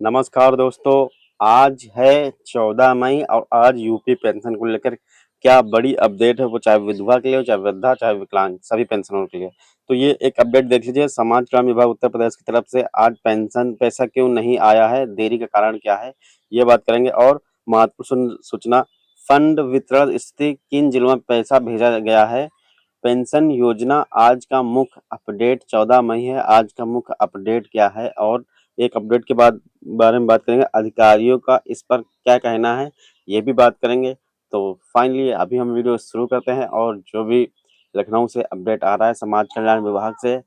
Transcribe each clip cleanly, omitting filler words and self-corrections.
नमस्कार दोस्तों। आज है 14 मई और आज यूपी पेंशन को लेकर क्या बड़ी अपडेट है, वो चाहे विधवा के लिए हो, चाहे वृद्धा, चाहे विकलांग, सभी पेंशनरों के लिए। तो ये एक अपडेट देख लीजिए। समाज कल्याण विभाग उत्तर प्रदेश की तरफ से आज पेंशन पैसा क्यों नहीं आया है, देरी का कारण क्या है, ये बात करेंगे। और महत्वपूर्ण सूचना, फंड वितरण स्थिति, किन जिलों में पैसा भेजा गया है, पेंशन योजना आज का मुख्य अपडेट। 14 मई है, आज का मुख्य अपडेट क्या है, और एक अपडेट के बाद बारे में बात करेंगे। अधिकारियों का इस पर क्या कहना है, ये भी बात करेंगे। तो फाइनली अभी हम वीडियो शुरू करते हैं। और जो भी लखनऊ से अपडेट आ रहा है समाज कल्याण विभाग से,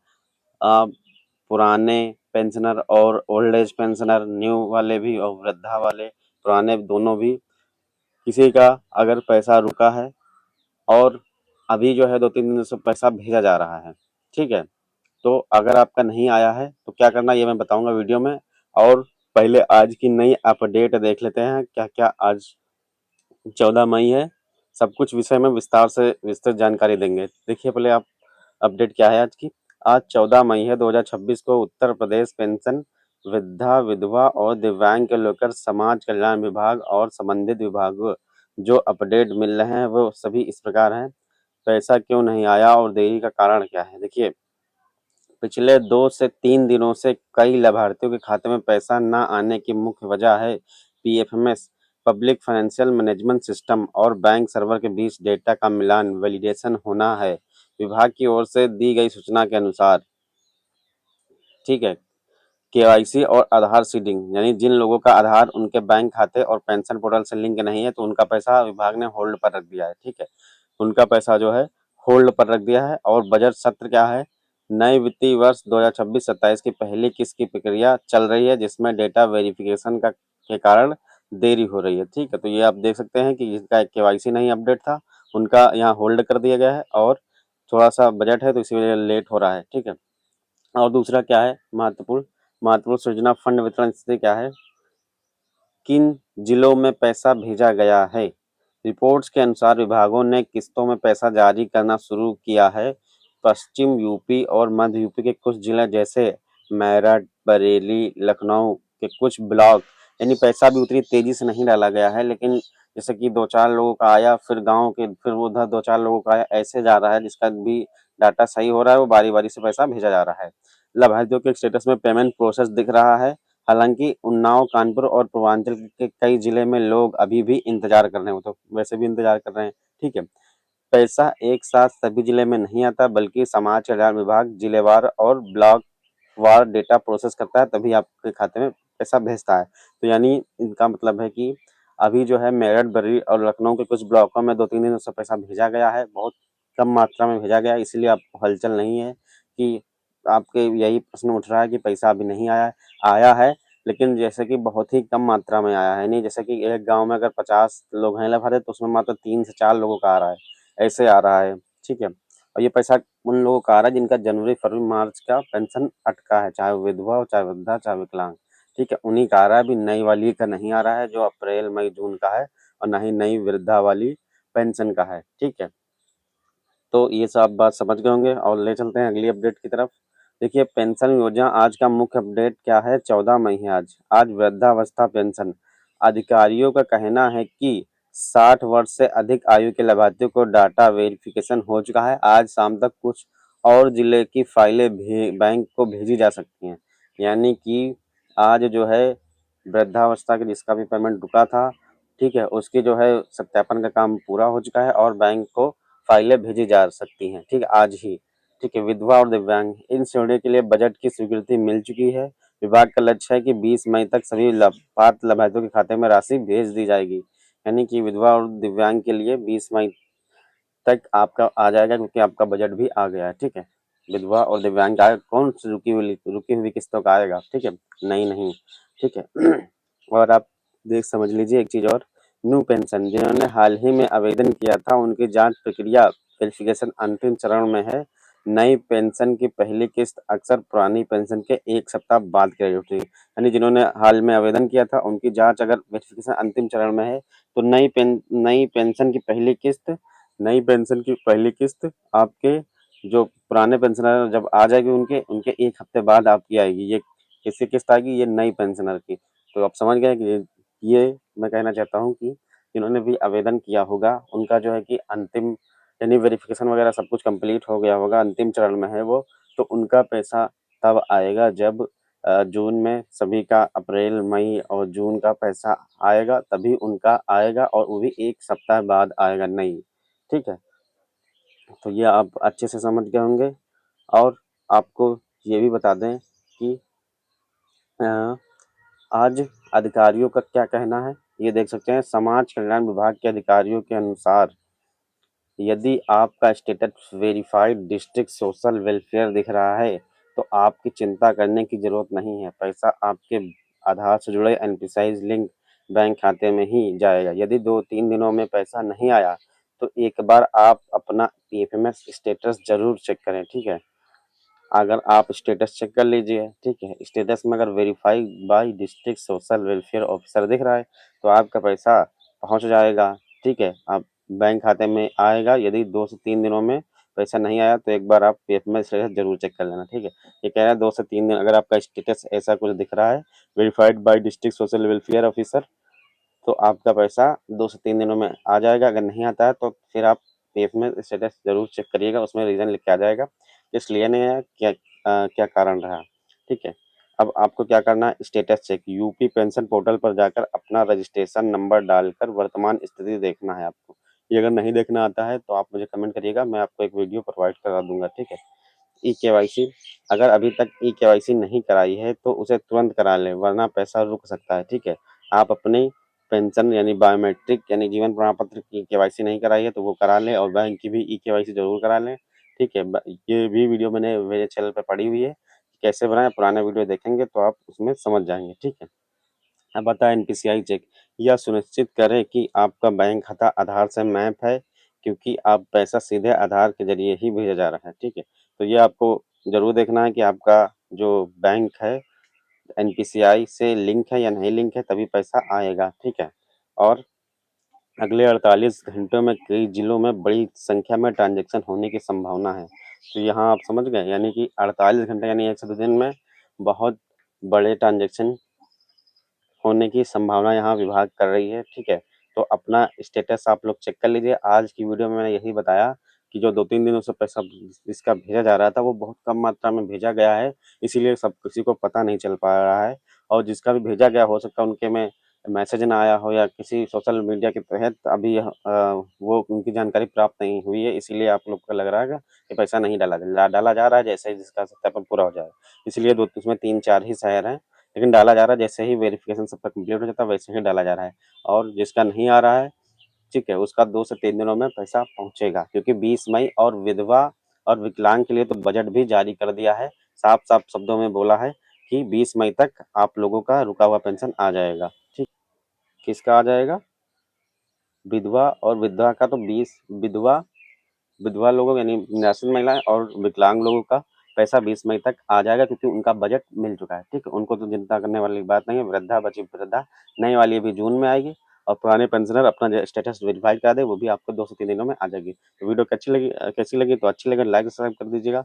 पुराने पेंशनर और ओल्ड एज पेंशनर, न्यू वाले भी और वृद्धा वाले, पुराने दोनों भी, किसी का अगर पैसा रुका है और अभी जो है 2-3 दिन से पैसा भेजा जा रहा है, ठीक है। तो अगर आपका नहीं आया है तो क्या करना, ये मैं बताऊंगा वीडियो में। और पहले आज की नई अपडेट देख लेते हैं, क्या क्या आज 14 मई है, सब कुछ विषय में विस्तार से विस्तृत जानकारी देंगे। देखिए पहले आप अपडेट क्या है आज की। आज 14 मई है 2026 को उत्तर प्रदेश पेंशन वृद्धा, विधवा और दिव्यांग के लेकर समाज कल्याण विभाग और संबंधित विभागों जो अपडेट मिल रहे हैं वो सभी इस प्रकार हैं। पैसा क्यों नहीं आया और देरी का कारण क्या है। देखिए, पिछले 2 से 3 दिनों से कई लाभार्थियों के खाते में पैसा न आने की मुख्य वजह है PFMS, public financial management system और बैंक सर्वर के बीच डेटा का मिलान वैलिडेशन होना है। विभाग की ओर से दी गई सूचना के अनुसार, ठीक है, केवाईसी और आधार सीडिंग, यानी जिन लोगों का आधार उनके बैंक खाते और पेंशन पोर्टल से लिंक नहीं है तो उनका पैसा विभाग ने होल्ड पर रख दिया है, ठीक है। उनका पैसा जो है होल्ड पर रख दिया है। और बजट सत्र क्या है, नए वित्तीय वर्ष 2026-27 की पहली किस्त की प्रक्रिया चल रही है, जिसमें डेटा वेरिफिकेशन का के कारण देरी हो रही है, ठीक है। तो ये आप देख सकते हैं कि जिनका केवाईसी नहीं अपडेट था उनका यहाँ होल्ड कर दिया गया है, और थोड़ा सा बजट है तो इसी वजह लेट हो रहा है, ठीक है। और दूसरा क्या है, महत्वपूर्ण महत्वपूर्ण सूचना, फंड वितरण स्थिति क्या है, किन जिलों में पैसा भेजा गया है। रिपोर्ट्स के अनुसार विभागों ने किस्तों में पैसा जारी करना शुरू किया है। पश्चिम यूपी और मध्य यूपी के कुछ जिले जैसे मेरठ, बरेली, लखनऊ के कुछ ब्लॉक, यानी पैसा भी उतनी तेजी से नहीं डाला गया है, लेकिन जैसे कि 2-4 लोगों का आया, फिर गांव के, फिर उधर 2-4 लोगों का आया, ऐसे जा रहा है। जिसका भी डाटा सही हो रहा है वो बारी बारी से पैसा भेजा जा रहा है। लाभार्थियों के स्टेटस में पेमेंट प्रोसेस दिख रहा है। हालांकि उन्नाव, कानपुर और पूर्वांचल के कई जिले में लोग अभी भी इंतजार कर रहे हैं, वो तो वैसे भी इंतजार कर रहे हैं, ठीक है। पैसा एक साथ सभी जिले में नहीं आता, बल्कि समाज कल्याण विभाग जिलेवार और ब्लॉक वार डेटा प्रोसेस करता है, तभी आपके खाते में पैसा भेजता है। तो यानी इनका मतलब है कि अभी जो है मेरठ, बर्री और लखनऊ के कुछ ब्लॉकों में 2-3 दिनों से पैसा भेजा गया है, बहुत कम मात्रा में भेजा गया है, इसीलिए आपको हलचल नहीं है कि आपके यही प्रश्न उठ रहा है कि पैसा अभी नहीं आया है। आया है, लेकिन जैसे कि बहुत ही कम मात्रा में आया है। नहीं, जैसे कि एक गांव में अगर 50 लोग हैं लाभार्थी तो उसमें मात्र 3 से 4 लोगों का आ रहा है, ऐसे आ रहा है, ठीक है। और ये पैसा उन लोगों का आ रहा है जिनका जनवरी, फरवरी, मार्च का पेंशन अटका है, चाहे वो विधवा हो, चाहे वृद्धा, चाहे विकलांग, ठीक है, उन्हीं का आ रहा है। अभी नई वाली का नहीं आ रहा है जो अप्रैल, मई, जून का है, और ना ही नई वृद्धा वाली पेंशन का है, ठीक है। तो ये सब बात समझ गए होंगे और ले चलते हैं अगली अपडेट की तरफ। देखिए, पेंशन योजना आज का मुख्य अपडेट क्या है, 14 मई है आज। आज वृद्धावस्था पेंशन, अधिकारियों का कहना है कि 60 वर्ष से अधिक आयु के लाभार्थियों को डाटा वेरिफिकेशन हो चुका है। आज शाम तक कुछ और जिले की फाइलें बैंक को भेजी जा सकती हैं, यानी कि आज जो है वृद्धावस्था के जिसका भी पेमेंट रुका था, ठीक है, उसकी जो है सत्यापन का काम पूरा हो चुका है और बैंक को फाइलें भेजी जा सकती हैं, ठीक है, आज ही, ठीक है। विधवा और दिव्यांग, इन श्रेणियों के लिए बजट की स्वीकृति मिल चुकी है। विभाग का लक्ष्य है कि 20 मई तक सभी पात्र लाभार्थियों के खाते में राशि भेज दी जाएगी, यानी कि विधवा और दिव्यांग के लिए 20 मई तक आपका आ जाएगा, क्योंकि आपका बजट भी आ गया है, ठीक है। विधवा और दिव्यांग का कौन सी रुकी हुई किस्तों का आएगा, ठीक है, नहीं, ठीक है। और आप देख समझ लीजिए एक चीज और, न्यू पेंशन जिन्होंने हाल ही में आवेदन किया था उनकी जांच प्रक्रिया वेरिफिकेशन अंतिम चरण में है। नई पेंशन की पहली किस्त अक्सर पुरानी पेंशन के 1 सप्ताह बाद क्रेडिट होती है, यानी जिन्होंने हाल में आवेदन किया था उनकी जांच अगर वेरिफिकेशन अंतिम चरण में है तो नई पेंशन की पहली किस्त आपके जो पुराने पेंशनर जब आ जाएगी उनके उनके 1 हफ्ते बाद आपकी आएगी। ये किसकी किस्त आएगी, ये नई पेंशनर की। तो आप समझ गए कि ये मैं कहना चाहता हूँ कि जिन्होंने भी आवेदन किया होगा, उनका जो है कि अंतिम यानी वेरिफ़िकेशन वगैरह सब कुछ कंप्लीट हो गया होगा, अंतिम चरण में है वो, तो उनका पैसा तब आएगा जब जून में सभी का अप्रैल, मई और जून का पैसा आएगा, तभी उनका आएगा और वो भी 1 सप्ताह बाद आएगा नहीं, ठीक है? तो ये आप अच्छे से समझ गए होंगे और आपको ये भी बता दें कि अ, आज अधिकारियों का क्या कहना है, ये देख सकते हैं। समाज कल्याण विभाग के अधिकारियों के अनुसार यदि आपका status verified district social welfare दिख रहा है, तो आपकी चिंता करने की ज़रूरत नहीं है। पैसा आपके आधार से जुड़े एनपीसीआई लिंक बैंक खाते में ही जाएगा। यदि 2-3 दिनों में पैसा नहीं आया, तो एक बार आप अपना पीएफएमएस स्टेटस ज़रूर चेक करें, ठीक है? अगर आप स्टेटस चेक कर लीजिए, ठीक है? स्टेटस में अगर verify bye district social welfare officer दिख रहा है, तो आपका पैसा पहुँच जाएगा, ठीक है? आप बैंक खाते में आएगा। यदि 2 से 3 दिनों में पैसा नहीं आया, तो एक बार आप पीएफएमएस स्टेटस ज़रूर चेक कर लेना, ठीक है? ये कह रहा है 2 से 3 दिन अगर आपका स्टेटस ऐसा कुछ दिख रहा है, verified bye district social welfare officer, तो आपका पैसा 2 से 3 दिनों में आ जाएगा। अगर नहीं आता है तो फिर आप पीएफ में स्टेटस ज़रूर चेक करिएगा, उसमें रीज़न लिख के आ जाएगा, इसलिए नहीं आया, क्या कारण रहा, ठीक है? अब आपको क्या करना है, status check UP pension portal पर जाकर अपना रजिस्ट्रेशन नंबर डालकर वर्तमान स्थिति देखना है आपको। ये अगर नहीं देखना आता है तो आप मुझे कमेंट करिएगा, मैं आपको एक वीडियो प्रोवाइड करा दूँगा, ठीक है? ई-केवाईसी अगर अभी तक ई-केवाईसी नहीं कराई है तो उसे तुरंत करा लें, वरना पैसा रुक सकता है, ठीक है? आप अपनी पेंशन यानी बायोमेट्रिक यानी जीवन प्रमाण पत्र की केवाईसी नहीं कराई है तो वो करा लें और बैंक की भी ई-केवाईसी ज़रूर करा लें, ठीक है? ये भी वीडियो मैंने मेरे चैनल पे पड़ी हुई है, कैसे बनाएँ, पुराना वीडियो देखेंगे तो आप उसमें समझ जाएँगे, ठीक है? अब आता है एनपीसीआई चेक। यह सुनिश्चित करें कि आपका बैंक खाता आधार से मैप है, क्योंकि आप पैसा सीधे आधार के ज़रिए ही भेजा जा रहा है, ठीक है? तो ये आपको ज़रूर देखना है कि आपका जो बैंक है, एनपीसीआई से लिंक है या नहीं लिंक है, तभी पैसा आएगा, ठीक है? और अगले 48 घंटों में कई जिलों में बड़ी संख्या में ट्रांज़ैक्शन होने की संभावना है। तो यहाँ आप समझ गए, यानी कि 48 घंटे यानी 1 से 2 दिन में बहुत बड़े ट्रांज़ैक्शन होने की संभावना यहाँ विभाग कर रही है, ठीक है? तो अपना स्टेटस आप लोग चेक कर लीजिए। आज की वीडियो में मैंने यही बताया कि जो 2-3 दिनों से पैसा जिसका भेजा जा रहा था, वो बहुत कम मात्रा में भेजा गया है, इसीलिए सब किसी को पता नहीं चल पा रहा है और जिसका भी भेजा गया हो सकता है उनके में मैसेज ना आया हो या किसी सोशल मीडिया के तहत अभी वो उनकी जानकारी प्राप्त नहीं हुई है, इसीलिए आप लोग को लग रहा है कि पैसा नहीं डाला जा रहा है, जैसे ही जिसका सत्यापन पूरा हो जाए। इसलिए दो उसमें 3-4 ही शहर हैं, लेकिन डाला जा रहा है, जैसे ही वेरिफिकेशन सबका कंप्लीट हो जाता है वैसे ही डाला जा रहा है और जिसका नहीं आ रहा है, ठीक है, उसका 2 से 3 दिनों में पैसा पहुँचेगा, क्योंकि 20 मई और विधवा और विकलांग के लिए तो बजट भी जारी कर दिया है। साफ-साफ शब्दों में बोला है कि 20 मई तक आप लोगों का रुका हुआ पेंशन आ जाएगा, ठीक? किसका आ जाएगा? विधवा और विधवा का तो 20 विधवा विधवा लोगों यानी निराश्रित महिलाएँ और विकलांग लोगों का पैसा 20 मई तक आ जाएगा, क्योंकि उनका बजट मिल चुका है, ठीक है? उनको तो चिंता करने वाली बात नहीं है। वृद्धा बची वृद्धा, नई वाली अभी जून में आएगी और पुराने पेंशनर अपना जो स्टेटस वेरीफाई करा दें, वो भी आपको 2 से 3 दिनों में आ जाएगी। तो वीडियो कैसी लगी तो अच्छी लगे लाइक सब्सक्राइब कर दीजिएगा